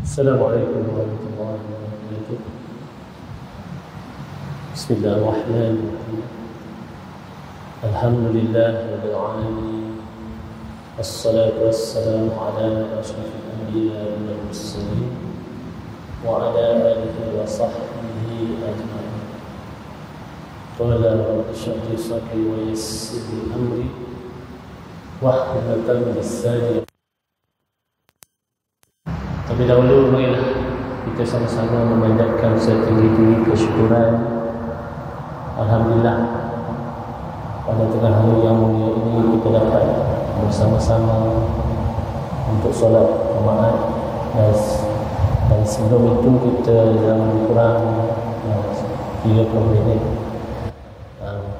Assalamualaikum warahmatullahi wabarakatuh. Bismillahirrahmanirrahim. Alhamdulillahirabbil alamin. Wassalatu wassalamu ala asyrafil anbiya'i wal mursalin wa ala alihi wa sahbihi ajma'in. Qala rabbi shrah li sadri wa yassir li amri wahlul 'uqdatam min lisani. Tapi dahulu marilah kita sama-sama memanjatkan setinggi-tinggi kesyukuran. Alhamdulillah, pada tengah hari yang mulia ini kita dapat bersama-sama untuk solat jemaat, dan sebelum itu kita dalam kurang 30 minit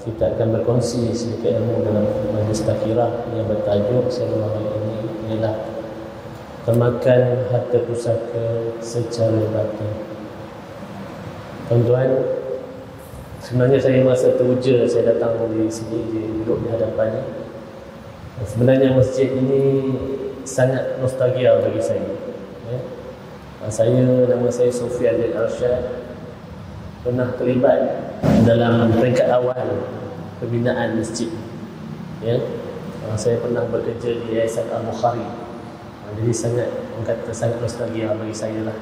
kita akan berkongsi sedikit ilmu dalam majlis takrifah yang bertajuk selama ini ialah termakan harta pusaka secara batin. Tuan-tuan, sebenarnya saya merasa teruja saya datang di sini, duduk di hadapan ni. Sebenarnya masjid ini sangat nostalgia bagi saya. Nama saya Sofian bin Arsyad, pernah terlibat dalam peringkat awal pembinaan masjid. Saya pernah bekerja di Yayasan Al-Bukhari. Jadi sangat nostalgia bagi saya lah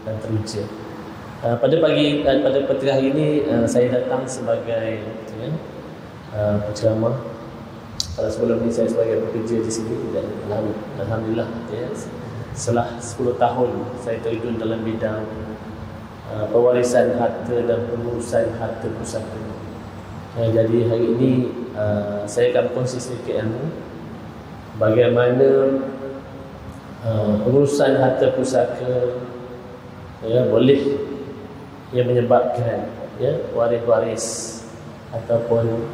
dan teruja. Pada petang ini saya datang sebagai penceramah. Sebelum ini saya sebagai pekerja di sini, dan alhamdulillah setelah 10 tahun saya terjun dalam bidang pewarisan harta dan pengurusan harta pusaka. Jadi hari ini saya akan kongsi sedikit ilmu bagaimana pengurusan harta pusaka boleh menyebabkan waris-waris ataupun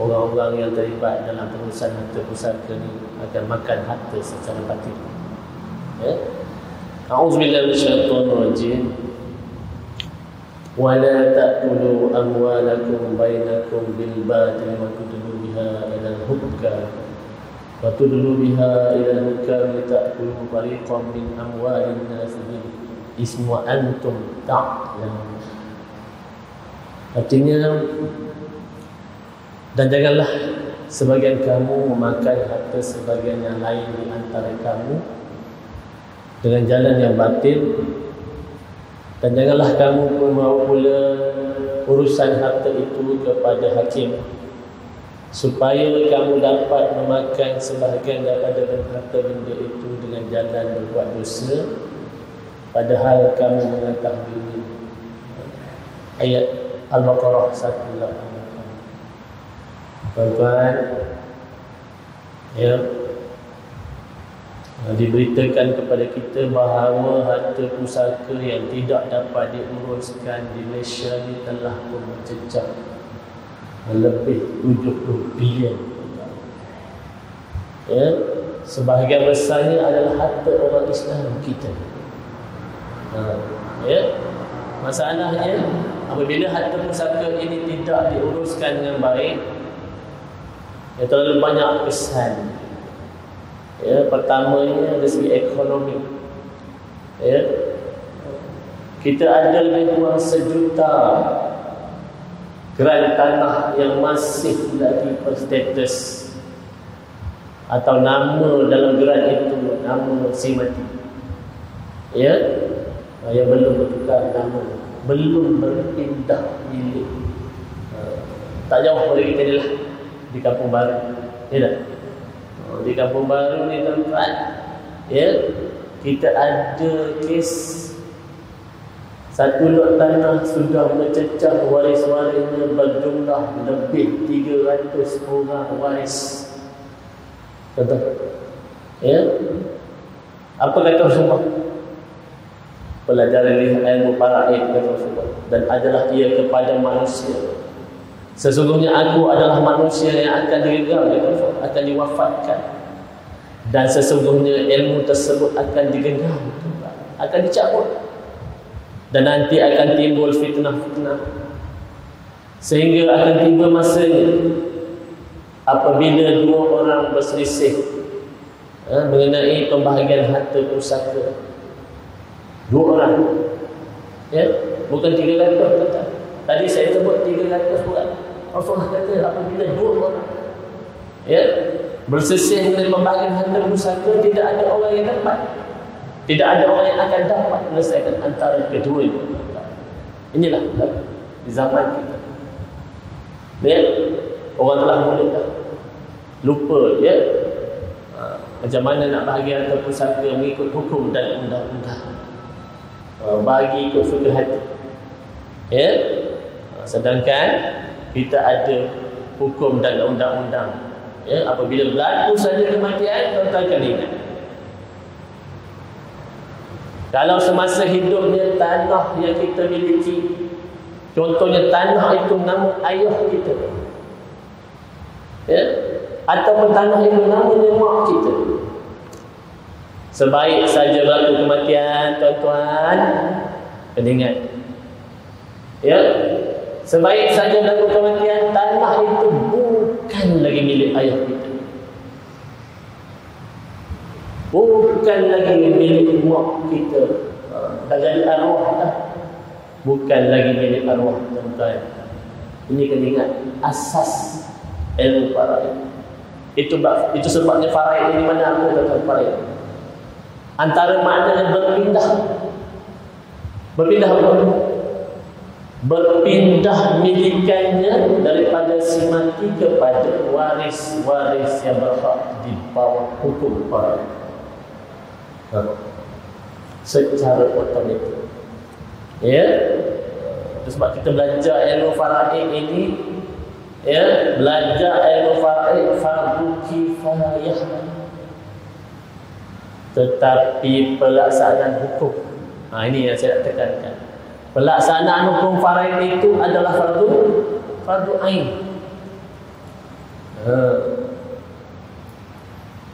orang-orang yang terlibat dalam pengurusan harta pusaka ni akan makan harta secara batin. A'udzubillahi minasyaitonir rajim. Wa la ta'kulu amwalakum bainakum bil batil wa tudlu biha ila al-hukam وَتُدْلُوا بِهَا إِلَى الْحُكَامِ لِتَأْكُلُوا فَرِيقًا مِنْ أَمْوَالِ النَّاسِ بِالْإِثْمِ وَأَنْتُمْ تَعْلَمُونَ. Artinya, dan janganlah sebagian kamu memakan harta sebagian yang lain di antara kamu dengan jalan yang batil, dan janganlah kamu membawa pula urusan harta itu kepada hakim supaya kamu dapat memakan sebahagian daripada harta benda itu dengan jalan berbuat dosa, padahal kamu mengetahui. Ayat Al-Baqarah 188. Tuan-tuan, diberitakan kepada kita bahawa harta pusaka yang tidak dapat diuruskan di Malaysia ni telah pun mencecah lebih 70 bilion. Sebahagian besarnya adalah harta orang Islam kita. Masalahnya, apabila harta pusaka ini tidak diuruskan dengan baik, terlalu banyak kesan. Pertamanya dari segi ekonomi. Kita ada lebih kurang 1 juta gerai tanah yang masih lagi berstatus atau nama dalam gerai itu nama si mati, yang belum bertukar nama, belum berpindah milik. Tak jauh dari kita ni lah, di Kampung Baru, di Kampung Baru ni tuan-tuan, kita ada kes 1 lot tanah sudah mencecah waris-warisnya berjumlah lebih 300 orang waris. Contoh, apa kata Rasulullah? Pelajari ilmu faraid kata Rasulullah, dan adalah ia kepada manusia. Sesungguhnya aku adalah manusia yang akan digegar, akan diwafatkan, dan sesungguhnya ilmu tersebut akan digenggam, akan dicabut. Dan nanti akan timbul fitnah-fitnah, sehingga akan tiba masanya apabila 2 orang berselisih mengenai pembahagian harta pusaka. 2 orang. Ya, bukan 300 kata. Tadi saya sebut 300 orang. Rasulullah kata apabila 2 orang ya bersisih dengan pembagian harta pusaka, tidak ada orang yang dapat. Tidak ada orang yang akan dapat menyelesaikan antara kedua itu. Inilah di zaman kita. Ya, orang telah mula lupa ya. Macam mana nak bagi harta pusaka mengikut hukum dan undang-undang. Bagi ikut suka hati. Ya. Sedangkan kita ada hukum dan undang-undang. Ya, apabila berlaku saja kematian, tuan-tuan akan ingat. Kalau semasa hidupnya tanah yang kita miliki, contohnya tanah itu nama ayah kita, ya, ataupun tanah itu namanya mak kita, sebaik saja berlaku kematian, tuan-tuan kena ingat, ya, sebaik saja berlaku kematian, tanah itu bukan lagi milik ayah kita, bukan lagi milik mak kita. Dah jadi arwah dah, bukan lagi milik arwah, tuan-tuan. Ini kena ingat asas ilmu faraid. Itu sebabnya faraid ini mana apa tuan-tuan faraid? Antara maknanya berpindah berpindah milikannya daripada si mati kepada waris-waris yang berhak di bawah hukum faraid. Secara otomatik. Ya. Sebab kita belajar ilmu faraid ini, ya, belajar ilmu faraid fardu kifayah. Tetapi pelaksanaan hukum, ini yang saya nak tekankan. Pelaksanaan hukum faraid itu adalah fardu ain.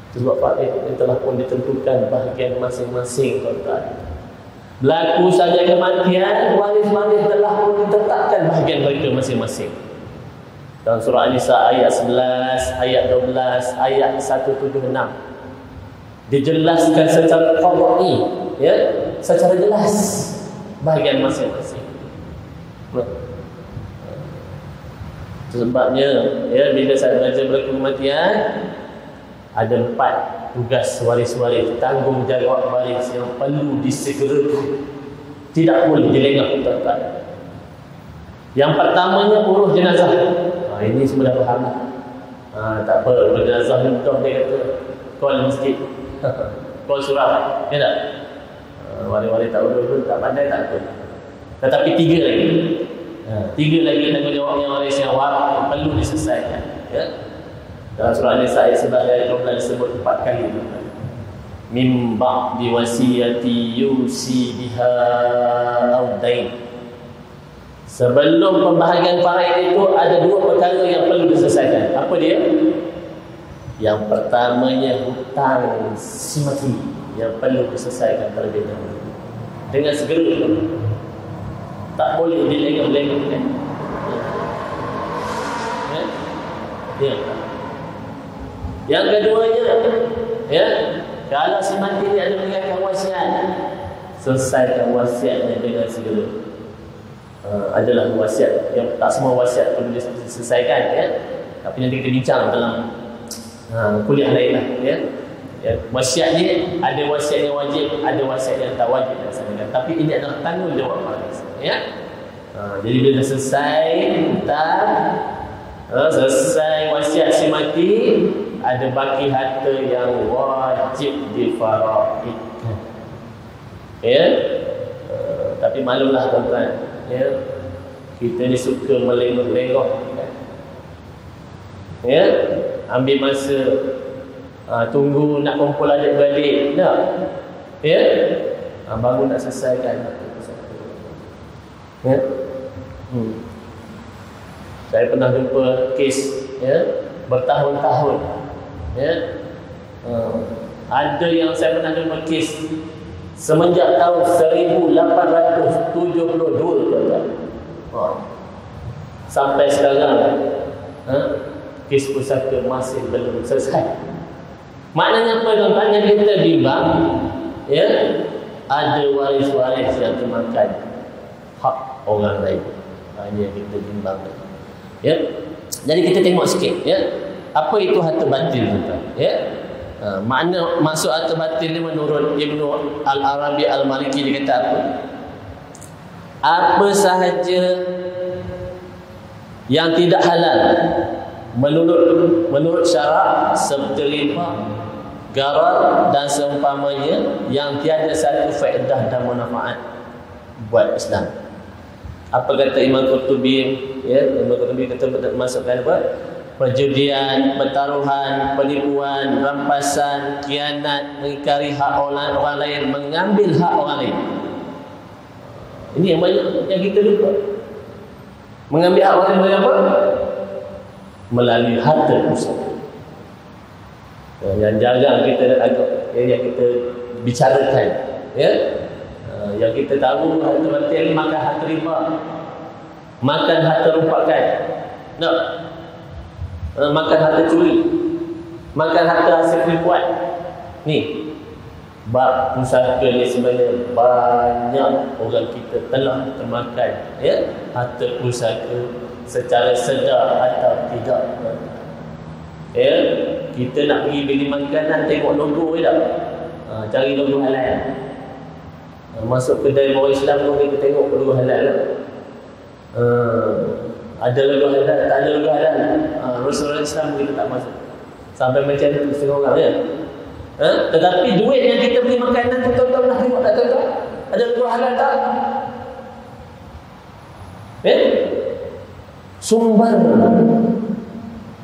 Sebab faraid itu telah pun ditentukan bahagian masing-masing, tuan-tuan. Berlaku saja kematian, waris-waris telah pun ditetapkan bahagian mereka masing-masing. Dalam surah An-Nisa ayat 11, ayat 12, ayat 176 dijelaskan secara qat'i, ya, secara jelas bahagian masing-masing. Sebabnya, ya, bila saya belajar berlaku kematian, ada 4 tugas waris-waris, tanggungjawab waris yang perlu disegerakan, tidak boleh dilengah, tuan-tuan. Yang pertamanya urus jenazah. Ini semua dah faham lah. Tak apa, urus jenazah ni betul, dia kata call masjid, call surah, ya tak? Wali-wali tak urus pun, tak pandai, tak apa. Tetapi 3 lagi, 3 lagi tanggungjawab yang waris yang perlu diselesaikan, ya. Dalam surah An-Nisa ayat 11 ayat 12 disebut 4 kali. Min ba'di wasiyati yusi biha aw dain. Sebelum pembahagian faraid itu ada 2 perkara yang perlu diselesaikan. Apa dia? Yang pertamanya hutang si mati yang perlu diselesaikan terlebih dahulu dengan segera. Tak boleh dilengah-lengahkan. Ya. Yang keduanya, ya, kalau si mati dia ada meninggalkan wasiat, selesaikan wasiatnya dengan segera. Adalah wasiat yang tak semua wasiat perlu diselesaikan, ya. Tapi nanti kita bincang dalam kuliah lain lah, ya. Ya, wasiat ni ada wasiat yang wajib, ada wasiat yang tak wajib dilaksanakan. Tapi ini adalah tanggungjawab waris, ya. Jadi bila selesai selesai wasiat si mati, ada baki harta yang wajib difaraidkan. Ya. Tapi malulah, tuan-tuan, ya. Kita ni suka melengok-lengok, ya. Ambil masa, tunggu nak kumpul adik-beradik, tak? Ya. Baru nak selesaikan. Ya. Saya pernah jumpa kes, ya, bertahun-tahun, ya. Ada yang saya pernah jumpa kes semenjak tahun 1872, sampai sekarang, kes pusaka masih belum selesai. Maknanya apa, tuan-tuan? Yang kita bimbang, ya, ada waris-waris yang termakan hak orang lain. Hanya kita timbangkan. Ya. Jadi kita tengok sikit, ya. Apa itu harta batil, tuan? Ya. Makna masuk harta batil ni menurut Ibnu Al-Arabi Al-Maliki, dia kata apa? Apa sahaja yang tidak halal menurut syarak seperti riba, garar dan seumpamanya yang tiada satu faedah dan manfaat buat Islam. Apa kata Imam Qurtubi? Ya, Imam Qurtubi kata masukkan apa? Perjudian, pertaruhan, penipuan, rampasan, khianat, mengingkari hak orang lain, mengambil hak orang lain. Ini yang banyak yang kita lupa. Mengambil hak orang lain apa? Melalui harta pusaka. Yang jarang kita yang kita bicarakan, ya. Yang kita tahu harta batil makan harta riba, makan harta rupakan, no. Makan harta curi, makan harta hasil penipuan. Ni bab pusaka ni sebenarnya banyak orang kita telah termakan, ya, harta pusaka secara sedar atau tidak. Ya, kita nak pergi beli makanan tengok logo je tak? Cari logo halal. Masuk kedai orang Islam pun kita tengok logo halal lah. Ada logo halal, tak ada logo halal. Rasulullah Islam kita tak masuk. Sampai macam itu setengah orang ya. Tetapi duit yang kita beli makanan tu tuan-tuan nak tengok tak tuan-tuan? Ada logo halal tak? Sumber,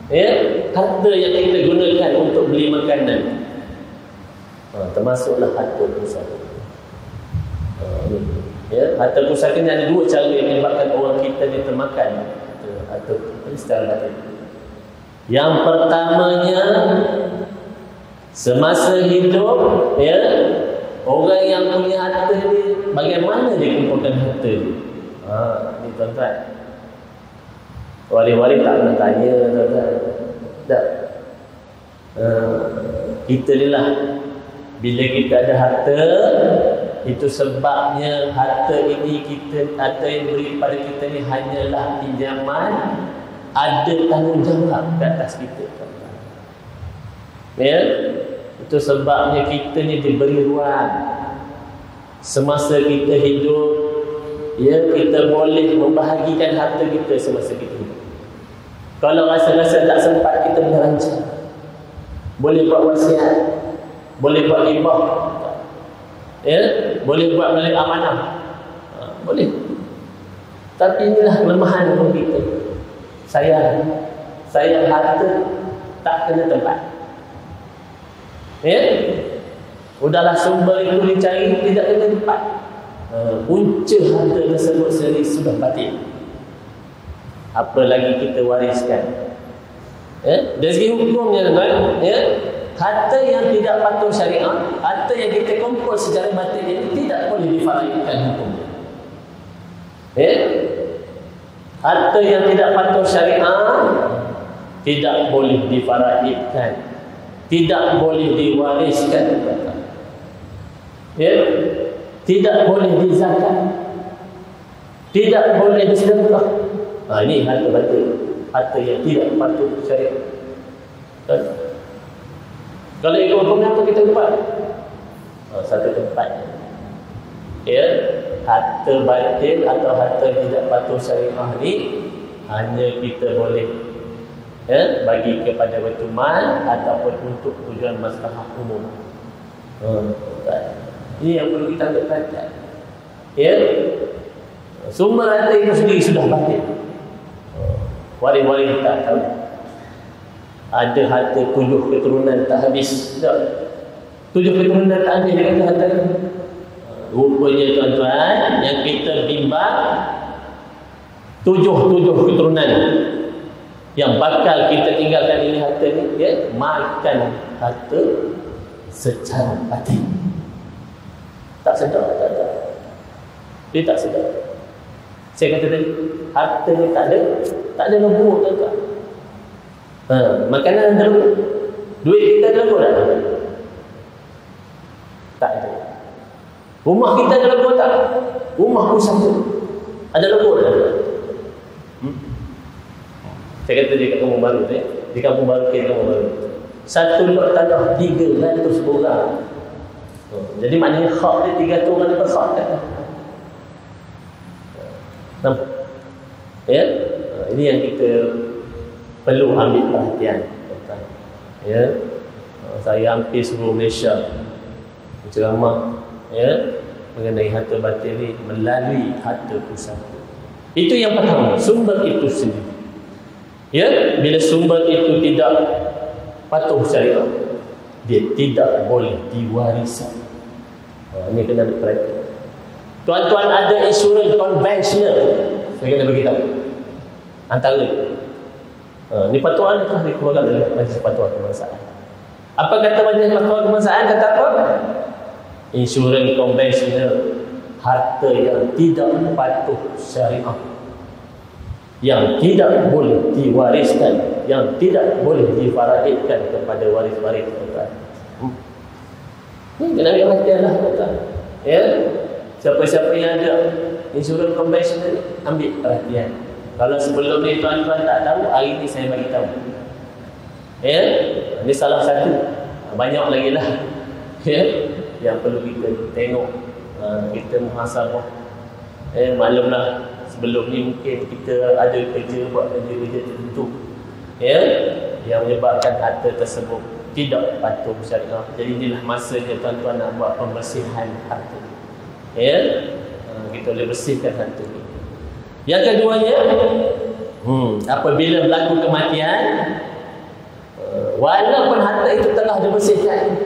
ya, harta yang kita gunakan untuk beli makanan, termasuklah harta pusaka. Ya, harta pusaka ni ada dua cara yang menyebabkan orang kita ni termakan harta secara batin. Yang pertamanya, semasa hidup, ya, orang yang punya harta ni bagaimana dia kumpulkan harta ni? Ni tuan-tuan, wali-wali tak pernah tanya, tuan-tuan. Tak. Kita ni lah, bila kita ada harta, itu sebabnya harta ini harta yang diberi kepada kita ni hanyalah pinjaman, ada tanggungjawab ke atas kita. Ya, itu sebabnya kita ni diberi ruang semasa kita hidup. Ya, kita boleh membahagikan harta kita semasa kita hidup. Kalau rasa-rasa tak sempat, kita boleh rancang, boleh buat wasiat, boleh buat hibah, ya, boleh buat melalui amanah, boleh. Tapi inilah kelemahan kita. Sayang harta tak kena tempat. Ya, udahlah sumber itu dicari, tidak kena tempat. Punca harta tersebut sendiri sudah batil, apalagi kita wariskan. Ya, dari segi hukumnya, ya, harta yang tidak patuh syariat, harta yang kita kumpul secara batil ini tidak boleh difaraikan hukumnya. Ya, harta yang tidak patuh syariat tidak boleh difaraikan, tidak boleh diwariskan. Ya, tidak boleh dizakat, tidak boleh disedekah. Ini harta batil, harta yang tidak patuh syariat. Kalau ikut hukumnya apa kita buat? Satu tempat. Ya, harta batil atau harta tidak patuh syariah ni hanya kita boleh, ya, bagi kepada baitul mal ataupun untuk tujuan maslahah umum. Ini yang perlu kita ambil perhatian. Ya, sumber harta itu sendiri sudah batil. Wali-wali tak tahu. Ada harta 7 keturunan tak habis. Tak. 7 keturunan tak habis dia kata harta. Rupanya tuan-tuan, yang kita bimbang 7 keturunan yang bakal kita tinggalkan ini harta ni, ya, makan harta secara batin. Tak sedar, tak. Dia tak sedar. Saya kata tadi, harta ni tak ada lebur, tuan-tuan. Makanan ada lebur. Duit kita ada lebur tak? Tak ada. Rumah kita ada logo tak? Rumah pusaka ada logo tak? Saya kata di kampung baru tu, di kampung baru kita kampung baru. Satu lot tanah 300 orang. Jadi maknanya hak dia 300 orang dapat hak kan? Nampak? Ya? Ini yang kita perlu ambil perhatian. Ya? Saya hampir seluruh Malaysia ceramah ya mengenai harta batin ini melalui harta pusaka. Itu yang pertama, sumber itu sendiri. Ya, bila sumber itu tidak patuh syariat, dia tidak boleh diwariskan. Ini kena diperhatikan. Tuan-tuan, ada insurans konvensional. Saya kena beritahu. Antara ini patuan itu dikeluarkan oleh Majlis Patuan Kebangsaan. Apa kata Majlis Patuan Kebangsaan? Kata apa? Insurans konvensional, harta yang tidak patuh syariah, yang tidak boleh diwariskan, yang tidak boleh difaraidkan kepada waris-waris. Kena ambil perhatian lah, ya. Siapa-siapa yang ada insurans konvensional, ambil perhatian. Kalau sebelum ni tuan-tuan tak tahu, hari ni saya bagi tahu. Ya, ini salah satu. Banyak lagi lah. Ya, yang perlu kita tengok, kita muhasabah. Maklumlah sebelum ni mungkin kita ada buat kerja tertentu, ya, yang menyebabkan harta tersebut tidak patuh syariah. Jadi inilah masanya tuan-tuan nak buat pembersihan harta. Ya, kita boleh bersihkan harta ini. Yang keduanya, apabila berlaku kematian, walaupun harta itu telah dibersihkan,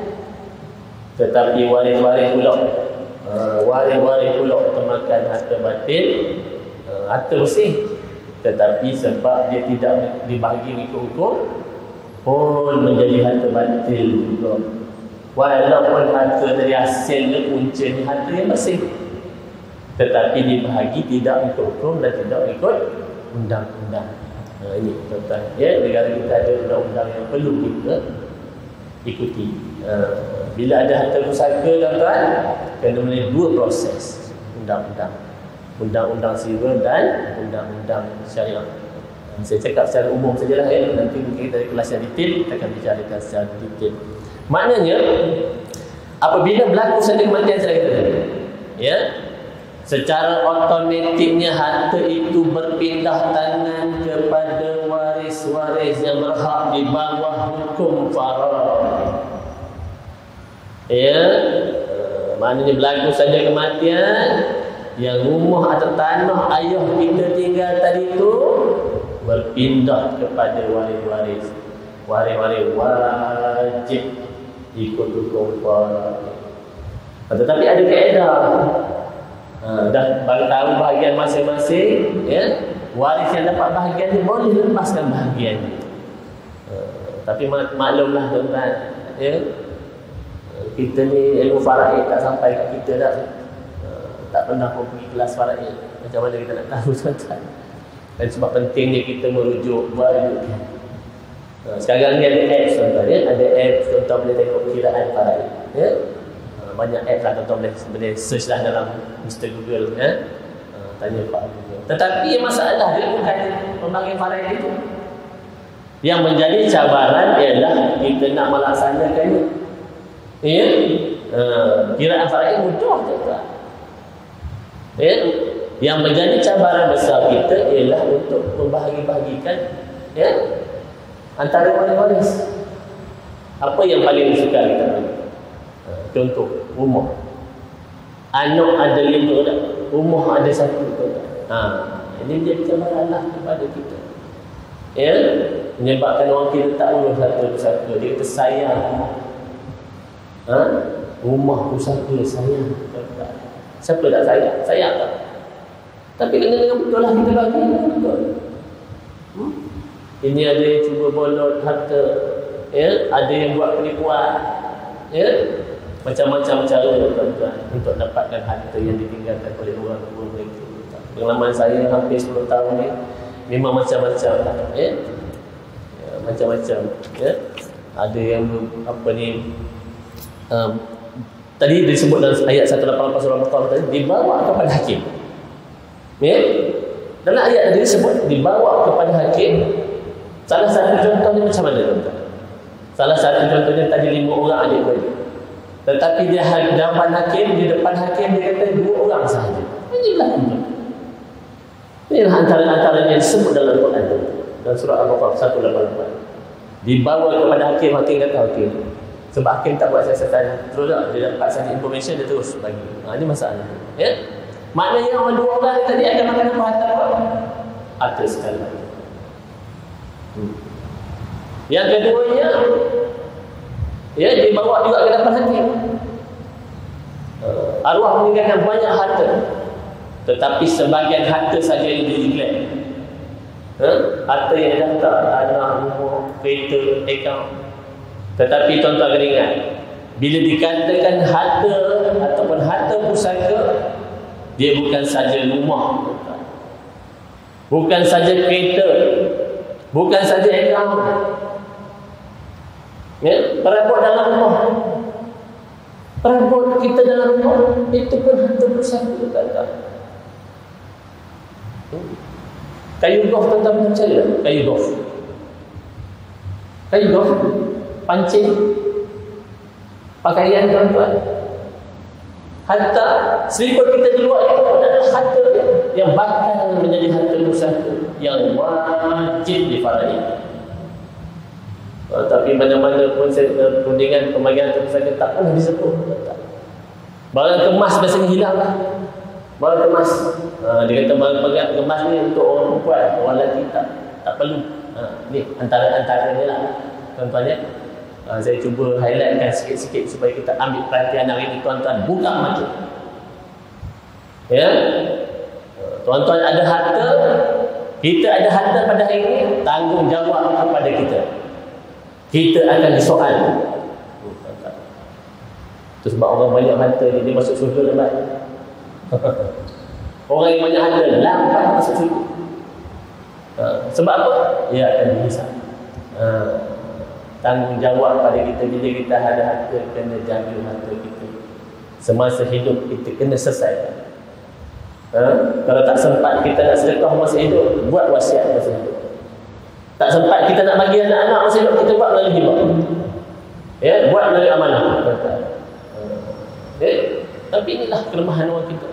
tetapi waris-waris pula termakan harta batin, harta bersih, tetapi sebab dia tidak dibahagi mengikut hukum pun menjadi harta batil juga. Walaupun harta dari hasilnya puncanya harta yang bersih, tetapi dibahagi tidak mengikut hukum dan tidak mengikut undang-undang. Ini tuan-tuan, ya, negara kita ada undang-undang yang perlu kita ikuti. Bila ada harta pusaka, tuan-tuan, kena melalui dua proses undang-undang, undang-undang sivil dan undang-undang syariah. Saya cakap secara umum sajalah, ya. Nanti mungkin kita ada kelas yang detail, kita akan bicarakan secara detail. Maknanya apabila berlaku satu kematian, saya kata tadi, ya, secara otomatiknya harta itu berpindah tangan kepada waris-waris yang berhak di bawah hukum farad. Ya, maknanya berlaku saja kematian, yang rumah atau tanah ayah kita tinggal tadi itu berpindah kepada waris-waris. Waris-waris wajib ikut hukum farad. Tetapi ada kaedah. Dah tahu bahagian masing-masing, ya, waris yang dapat bahagian ni boleh lepaskan bahagian ni. Tapi maklumlah tuan-tuan, ya, kita ni ilmu faraid tak sampai kat kita dah. Tak pernah pun pergi kelas faraid. Macam mana kita nak tahu, tuan-tuan? Dan sebab pentingnya kita merujuk, buat rujukan. Sekarang ni ada apps, tuan-tuan, ya. Ada apps, tuan-tuan boleh tengok kiraan faraid, ya. Banyak apps lah, tuan-tuan boleh search lah dalam Mr. Google, ya. Tanya Pak Google. Tetapi masalah dia bukan pembagian faraid itu. Yang menjadi cabaran ialah kita nak melaksanakannya. Ya, kiraan faraid mudah, tuan-tuan. Ya, yang menjadi cabaran besar kita ialah untuk membahagi-bahagikan, ya, antara waris-waris. Apa yang paling disuka kita? Contoh, rumah. Anak ada 5 dah, rumah ada 1. Ini menjadi cabaran lah kepada kita. Ya, menyebabkan orang kita tak urus satu persatu. Dia kata sayang rumah. Rumah pusaka sayang. Siapa tak sayang? Sayang tak? Tapi kena dengan betul lah kita bagi. Betul. Ini ada yang cuba bolot harta, ya, ada yang buat penipuan, ya, macam-macam cara, tuan-tuan, untuk dapatkan harta yang ditinggalkan oleh orang tua mereka. Pengalaman saya hampir 10 tahun ni memang macam-macam, ya, macam-macam, ya. Ada yang Tadi disebut dalam ayat 188 surah Al-Baqarah tadi, dibawa kepada hakim. Ya? Dalam ayat tadi disebut dibawa kepada hakim. Salah satu contohnya macam mana tuan-tuan? Salah satu contohnya tadi 5 orang adik-beradik. Tetapi di hadapan hakim, di depan hakim dia kata 2 orang sahaja. Inilah tuan-tuan. Inilah antara-antaranya yang disebut dalam Quran itu. Dalam surah Al-Baqarah 188. Dibawa kepada hakim, hakim kata hakim. Sebab hakim tak buat siasatan, terus tak dia dapat saja information, dia terus bagi. Ini masalah. Ya? Maknanya orang 2 orang tadi akan makan apa? Harta sekali. Yang keduanya, ya, dibawa juga ke depan hakim. Arwah meninggalkan banyak harta, tetapi sebahagian harta saja yang diklaim. Harta yang daftar, anak, rumah, kereta, akaun. Tetapi tuan-tuan kena ingat, bila dikatakan harta ataupun harta pusaka, dia bukan saja rumah, bukan saja kereta, bukan saja akaun. Ya, perabot dalam rumah, perabot kita dalam rumah, itu pun harta pusaka, tuan-tuan. Kayu golf, tuan-tuan percaya tak? Kayu golf, kayu golf, pancing, pakaian, tuan-tuan. Harta seliput kita di luar itu pun adalah harta yang bakal menjadi harta pusaka yang wajib difaraikan. Tapi mana-mana pun perundingan pembagian harta pusaka tak pernah disebut. Barang kemas biasanya hilang lah. Barang kemas, dia kata barang kemas ni untuk orang perempuan, orang lelaki tak perlu. Ni antara-antaranya lah, tuan-tuan ya. Saya cuba highlightkan sikit-sikit supaya kita ambil perhatian hari ini, tuan-tuan. Buka mata. Ya. Tuan-tuan ada harta, kita ada harta pada hari ini, tanggungjawab kepada kita. Kita akan disoal. Itu sebab orang banyak harta ni, dia masuk surga lambat. Orang yang banyak harta lambat masuk surga. Sebab apa? Dia akan dihisap. Tanggungjawab pada kita bila kita ada harta, kena jaga harta kita. Semasa hidup kita kena selesaikan. Kalau tak sempat kita nak sedekah masa hidup, buat wasiat masa hidup. Tak sempat kita nak bagi anak-anak masa hidup, kita buat melalui hibah. Ya, buat melalui amanah. Tapi inilah kelemahan orang kita.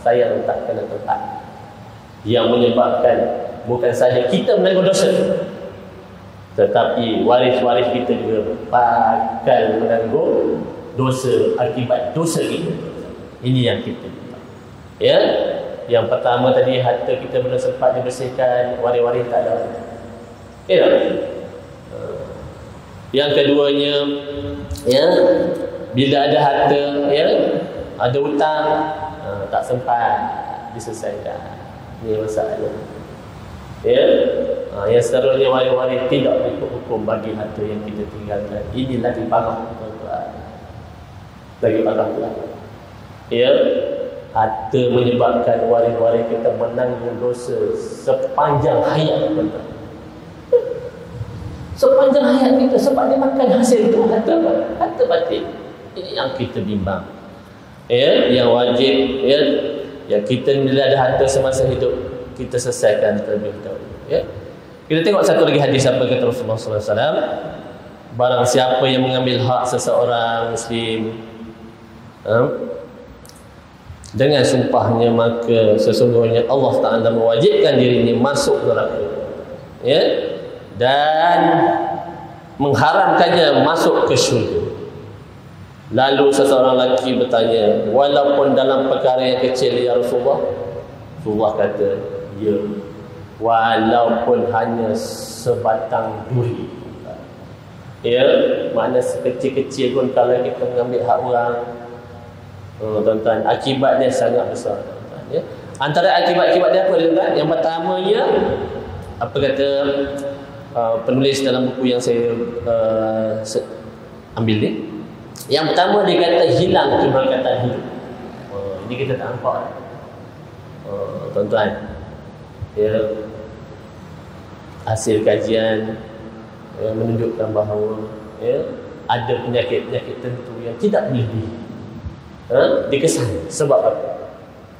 Saya letakkan tempat yang menyebabkan bukan saja kita menanggung dosa, tetapi waris-waris kita juga bakal menanggung dosa akibat dosa kita. Ini yang kita, ya. Yang pertama tadi, harta kita belum sempat dibersihkan, waris-waris tak ada. Ya. Yang keduanya, ya, bila ada harta, ya, ada hutang, tak sempat diselesaikan. Ini masalah. Ya. Yang seterusnya, waris-waris tidak ikut hukum bagi harta yang kita tinggalkan. Ini lagi parah, tuan-tuan. Lagi parah pula. Ya, harta menyebabkan waris-waris kita menanggung dosa sepanjang hayat, tuan-tuan. Sepanjang hayat kita, sebab dia makan hasil itu harta batin. Ini yang kita bimbang. Ya, yang wajib, ya, yang kita bila ada harta semasa hidup, kita selesaikan terlebih dahulu. Ya. Kita tengok satu lagi hadis apa kata Rasulullah SAW. Barang siapa yang mengambil hak seseorang Muslim dengan sumpahnya, maka sesungguhnya Allah Ta'ala mewajibkan dirinya masuk neraka, ya, dan mengharamkannya masuk ke syurga. Lalu seseorang lelaki bertanya, walaupun dalam perkara yang kecil ya Rasulullah? Rasulullah kata, ya, walaupun hanya sebatang duri. Ya, mana sekecil-kecil pun kalau kita mengambil hak orang, tuan-tuan, akibatnya sangat besar, tuan-tuan, ya. Antara akibat-akibat dia apa, tuan-tuan? Yang pertamanya, apa kata penulis dalam buku yang saya ambil ni, yang pertama dia kata hilang keberkatan hidup. Ini kita tak nampak, tuan-tuan, ya. Hasil kajian menunjukkan bahawa, ya, ada penyakit-penyakit tertentu yang tidak boleh dikesan. Sebab apa?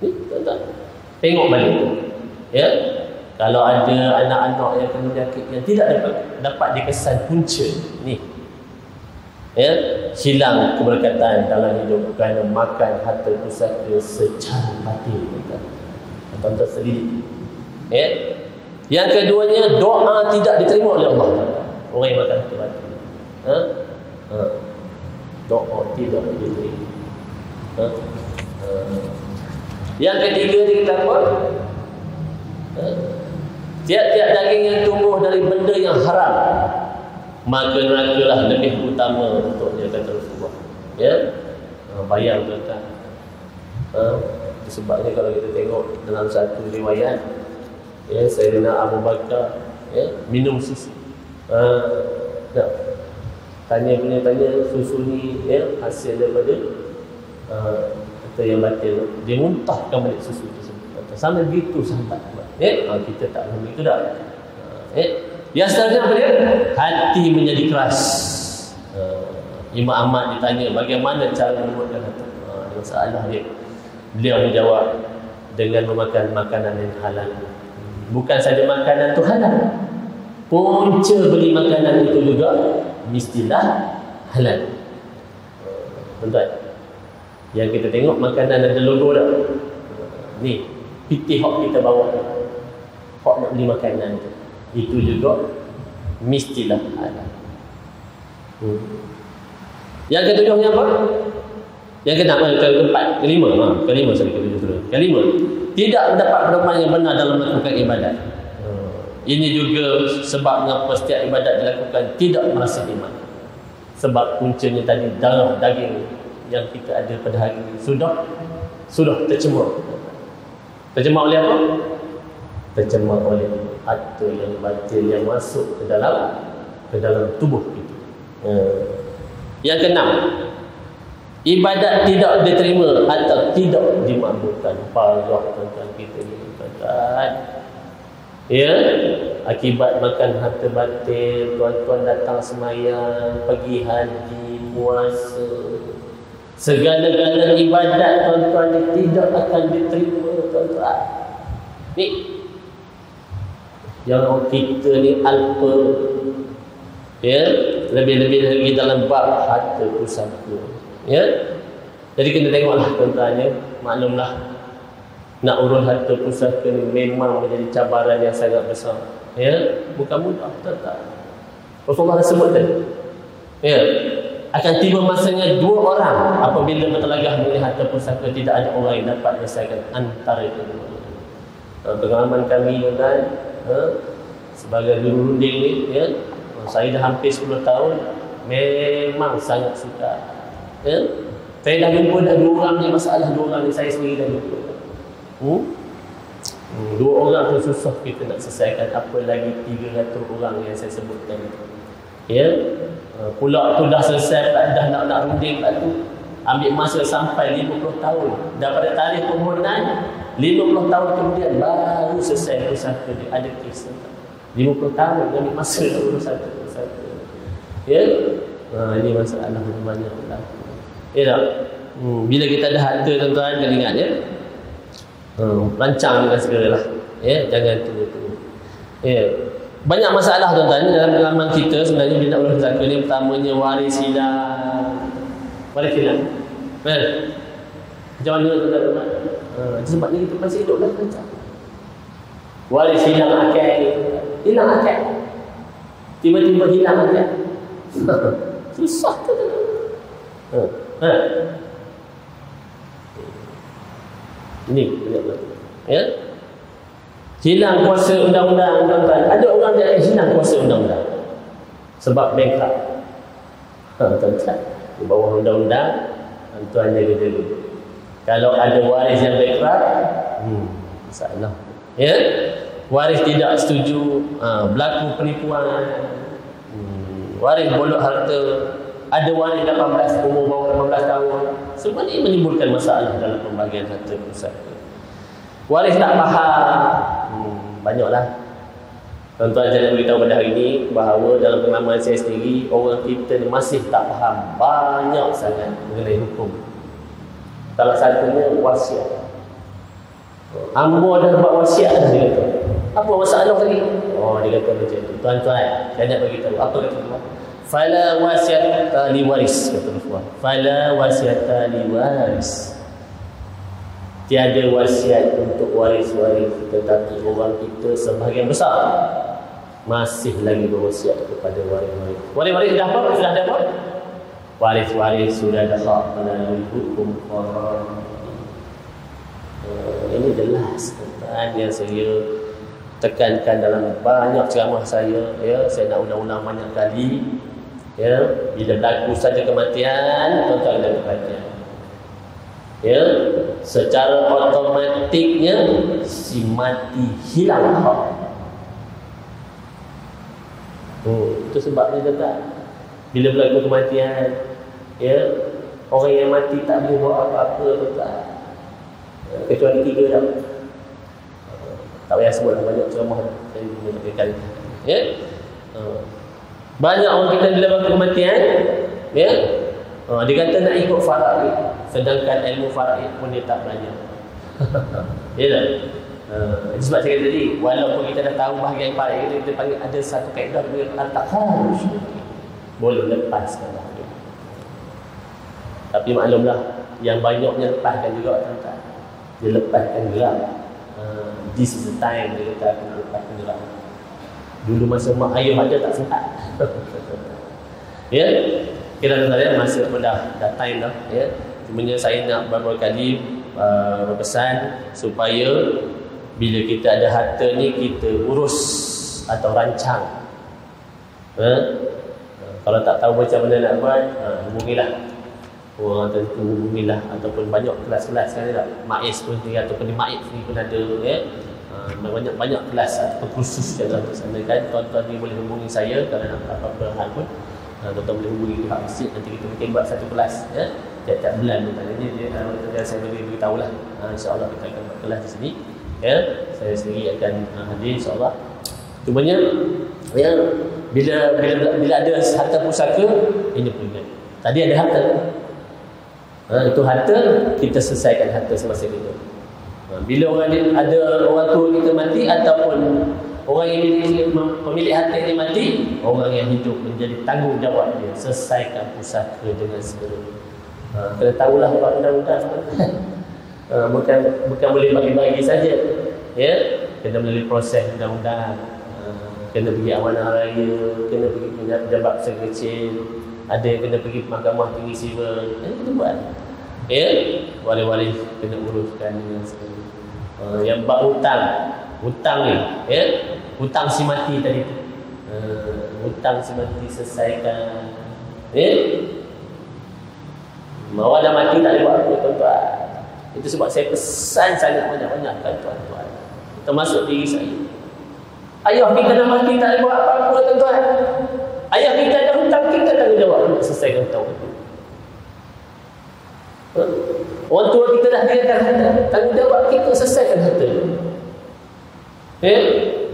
Ni tuan-tuan tengok balik. Ya, kalau ada anak-anak yang kena penyakit yang tidak dapat dikesan punca ni, ya, hilang keberkatan dalam hidup kerana makan harta pusaka secara batil. Tuan-tuan sendiri. Ya. Yang keduanya, doa tidak diterima oleh Allah. Orang yang makan harta batil. Doa tidak diterima. Yang ketiga ni kita apa? Tiap-tiap daging yang tumbuh dari benda yang haram, maka nerakalah lebih utama untuknya, kata Rasulullah. Ya, bayang tuan-tuan. Sebabnya kalau kita tengok dalam satu riwayat, ya, Sayyidina Abu Bakar, ya, minum susu. Tanya susu ni, ya, hasil daripada kata yang batil. Dia muntahkan balik susu tersebut. Sama begitu sahabat. Ya, kita tak begitu dah. Ya. Yang seterusnya apa dia? Hati menjadi keras. Imam Ahmad ditanya bagaimana cara membuatkan hati. Masalah dia. Beliau menjawab dengan memakan makanan yang halal. Bukan saja makanan itu halal, punca beli makanan itu juga mestilah halal. Tuan-tuan, yang kita tengok makanan ada logo dah. Ni PT hok kita bawa, hok nak beli makanan itu juga mestilah halal. Yang ketujuhnya apa? Yang keempat, kelima, kelima, tidak mendapat pedoman yang benar dalam melakukan ibadat. Ini juga sebab mengapa setiap ibadat dilakukan tidak merasa iman. Sebab puncanya tadi, darah daging yang kita ada pada hari ini sudah tercemar. Tercemar oleh apa? Tercemar oleh harta yang batil yang masuk ke dalam tubuh kita. Yang keenam, ibadat tidak diterima atau tidak dimakbulkan. Parah tuan-tuan kita ni, tuan-tuan. Ya, akibat makan harta batil, tuan-tuan datang semayang, pergi haji, puasa, segala-gala ibadat tuan-tuan ni tidak akan diterima, tuan-tuan. Ni yang kita ni alpa, ya, lebih-lebih lagi dalam bab harta pusaka. Ya, jadi kena tengoklah tuan-tuan, ya. Maklumlah, nak urus harta pusaka ni memang menjadi cabaran yang sangat besar. Ya, bukan mudah, tuan-tuan. Rasulullah sebut tadi, ya, akan tiba masanya dua orang apabila bertelagah mengenai harta pusaka, tidak ada orang yang dapat menyelesaikan antara itu. Pengalaman kami, tuan-tuan, sebagai guru runding ni, ya, saya dah hampir 10 tahun, memang sangat suka. Ya? Saya dah jumpa dah 2 orang ni, masalah 2 orang ni saya sendiri dah jumpa. 2 orang tu susah kita nak selesaikan, apa lagi 300 orang yang saya sebutkan itu. Ya, pula tu dah selesai, dah nak runding pula tu, ambil masa sampai 50 tahun. Daripada tarikh permohonan 50 tahun kemudian baru selesai pusaka dia. Ada kes 50 tahun ambil masa nak urus satu pusaka. Ya, ini masalah banyak berlaku. Ya tak? Bila kita ada harta, tuan-tuan, kena ingat, ya, rancang dengan segera lah. Ya, jangan tunggu-tunggu. Ya, banyak masalah, tuan-tuan, dalam pengalaman kita sebenarnya bila nak urus pusaka ni. Pertamanya waris hilang. Macam mana, tuan-tuan? Sebabnya kita masih hidup dalam rancang. Waris hilang akal. Tiba-tiba hilang akal. Susah tu. Ini ya, hilang kuasa undang-undang, tuan-tuan. Ada orang yang hilang kuasa undang-undang sebab bankrupt. Tuan-tuan, di bawah undang-undang, tuan jaga-jaga. Kalau ada waris yang bankrupt, masalah. Ya, waris tidak setuju, berlaku penipuan, waris bolok harta, ada waris 18, umur bawah 18 tahun. Semua ini menimbulkan masalah dalam pembagian harta pusaka. Waris tak faham, banyaklah. Tuan-tuan, saya nak beritahu pada hari ini bahawa dalam pengalaman saya sendiri, orang kita ni masih tak faham banyak sangat mengenai hukum. Salah satunya wasiat. Hamba dah buat wasiat dah, dia kata. Apa masalah lagi? Oh, dia kata macam tu. Tuan-tuan, saya nak beritahu. Apa kata tuan? Fala wasiata li waris, kata tuan. Fala wasiata li waris. Tiada wasiat untuk waris-waris, tetapi orang kita sebahagian besar masih lagi berwasiat kepada waris-waris. Waris-waris sudah apa? Sudah ada apa? Waris-waris sudah ada hak melalui hukum Quran. Ini jelas tentang yang saya tekankan dalam banyak ceramah saya. Ya, saya nak ulang-ulang banyak kali. Ya, bila berlaku saja kematian, tuan-tuan dan perhatian. Ya, secara automatiknya si mati hilang hak. Itu sebabnya kata bila berlaku kematian, ya, orang yang mati tak boleh buat apa-apa, kata. Kecuali 3 dah. Tak payah sebut banyak ceramah saya menyampaikan. Ya. Banyak orang kita bila berlaku kematian, ya. Dia kata nak ikut faraid, sedangkan ilmu faraid pun dia tak belajar. Ya tak? Sebab saya kata tadi, walaupun kita dah tahu bahagian faraid, kita panggil ada satu kaedah dia tak harus boleh lepaskan dia. Tapi maklumlah, yang banyaknya lepaskan juga tuan-tuan. Dia lepaskan gerak. This is the time dia kata nak lepaskan gerak. Dulu masa mak ayah ada tak sempat. Ya. Kita tuan-tuan, masa pun dah time dah, ya. Cumanya saya nak beberapa kali berpesan supaya bila kita ada harta ni kita urus atau rancang. Kalau tak tahu macam mana nak buat, hubungilah orang tertentu, hubungilah ataupun banyak kelas-kelas kan, tak? MAIS pun ni ataupun di MAIS ni pun ada, ya. Banyak kelas ataupun kursus yang telah dilaksanakan. Tuan-tuan ni boleh hubungi saya kalau nak apa-apa hal pun. Tuan-tuan boleh hubungi pihak masjid, nanti kita mungkin buat satu kelas, ya, tiap-tiap bulan. Maknanya saya boleh beritahu lah. InsyaAllah kita akan buat kelas di sini, ya. Saya sendiri akan hadir insyaAllah. Cumanya, ya, bila ada harta pusaka, ini pun ingat. Tadi ada harta, itu harta, kita selesaikan harta semasa kita. Bila orang ni, ada orang tua kita mati ataupun orang yang pemilik harta ini mati, orang yang hidup menjadi tanggungjawab dia selesaikan pusaka dengan segera. Kena tahulah undang-undang. Bukan boleh bagi-bagi saja, ya. Kena melalui proses undang-undang. Kena pergi amanah raya, kena pergi pejabat besar kecil, ada yang kena pergi mahkamah tinggi sivil. Kena buat, ya. Waris-waris kena uruskan dengan segera. Yang bab hutang ni, ya. Hutang si mati tadi tu, hutang si mati selesaikan, ya. Orang dah mati tak boleh buat apa, tuan-tuan. Itu sebab saya pesan sangat banyak-banyak kan, tuan-tuan, termasuk diri saya. Ayah kita dah mati tak boleh buat apa-apa, tuan-tuan. Ayah kita ada hutang, kita tanggungjawab untuk selesaikan hutang itu. Orang tua kita dah kirakan harta, tanggungjawab kita selesaikan harta.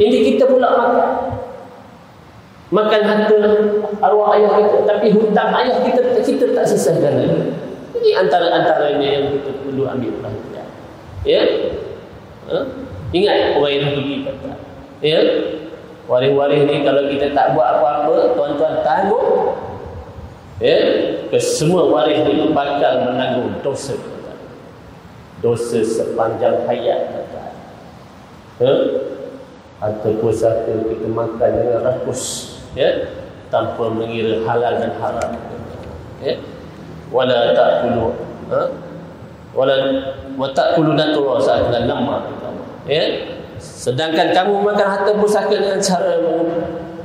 Ini kita pula makan harta arwah ayah kita, tapi hutang ayah kita tak selesaikan lagi. Ini antara-antaranya yang kita perlu ambil perhatian. Ya, ingat orang yang pergi kata, ya, waris-waris ni kalau kita tak buat apa-apa, tuan-tuan tanggung, ya, semua waris ni bakal menanggung dosa, dosa sepanjang hayat, tuan-tuan. Harta pusaka kita makan dengan rakus, ya, tanpa mengira halal dan haram, ya. Wala ta'kulu, wa ta'kulu natura sa'atlan lamma, ya. Sedangkan kamu makan harta pusaka dengan cara,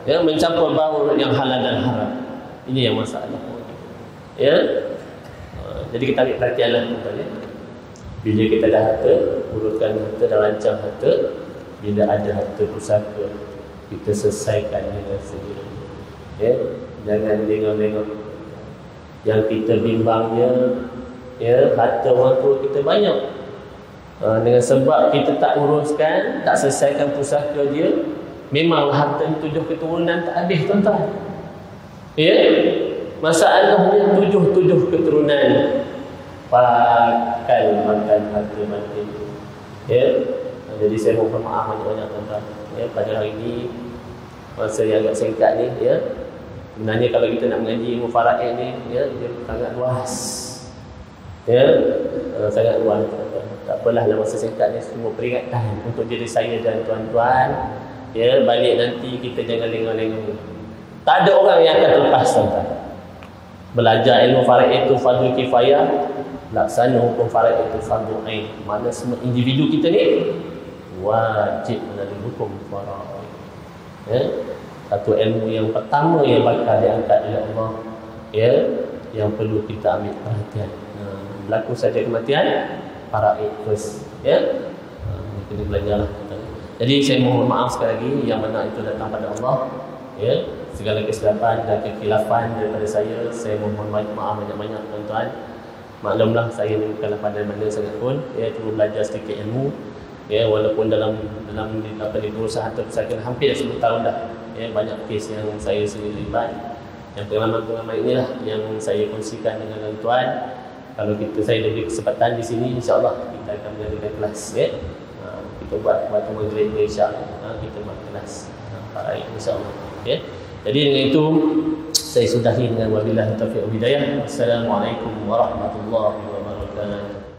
ya, mencampur baur yang halal dan haram. Ini yang masalah, ya. Jadi kita ambil perhatianlah, ya. Bila kita dah harta, urutkan harta dan rancang harta. Bila ada harta pusaka, kita selesaikan dengan segera, ya. Jangan tengok-tengok yang kita bimbangnya, ya, harta orang tua kita banyak, dengan sebab kita tak uruskan, tak selesaikan pusaka dia, Memanglah harta 7 keturunan tak habis tuan-tuan. Ya, masalahnya 7 keturunan pakal makan harta mati. Ya, jadi saya mohon maaf banyak-banyak tuan-tuan. Ya, pada hari ini masa yang agak singkat ni, ya. Sebenarnya kalau kita nak mengaji ilmu faraid ni, ya, dia sangat luas. Ya, sangat luas tuan-tuan. Tak apalah dalam masa singkat ni semua peringatan untuk diri saya dan tuan-tuan. Ya, balik nanti kita jangan lengah-lengah. Tak ada orang yang akan terlepas tuan-tuan. Belajar ilmu faraid itu fardu kifayah, laksana hukum faraid itu fardu ain. Mana semua individu kita ni wajib mengenali hukum faraid. Ya, satu ilmu yang pertama yang bakal diangkat oleh Allah, ya, yang perlu kita ambil perhatian. Berlaku saja kematian, faraid first. Ya, kita belajarlah. Jadi saya mohon maaf sekali lagi, yang mana itu datang pada Allah. Ya, segala kesilapan dan kekhilafan daripada saya mohon maaf banyak-banyak tuan-tuan. Maklumlah saya ni bukanlah pandai mana sangat pun, ya, cuma belajar sedikit ilmu. Ya, walaupun dalam apa ni berusaha atau usahakan hampir 10 tahun dah. Ya, banyak kes yang saya sendiri libat. Yang pengalaman-pengalaman inilah yang saya kongsikan dengan tuan-tuan. Kalau saya diberi kesempatan di sini, insya-Allah kita akan mengadakan kelas, ya. Kita buat waktu maghrib insya-Allah, kita buat kelas faraid insya-Allah, ya. Jadi dengan itu saya sudahi dengan wabillahi taufiq wal hidayah. Assalamualaikum warahmatullahi wabarakatuh.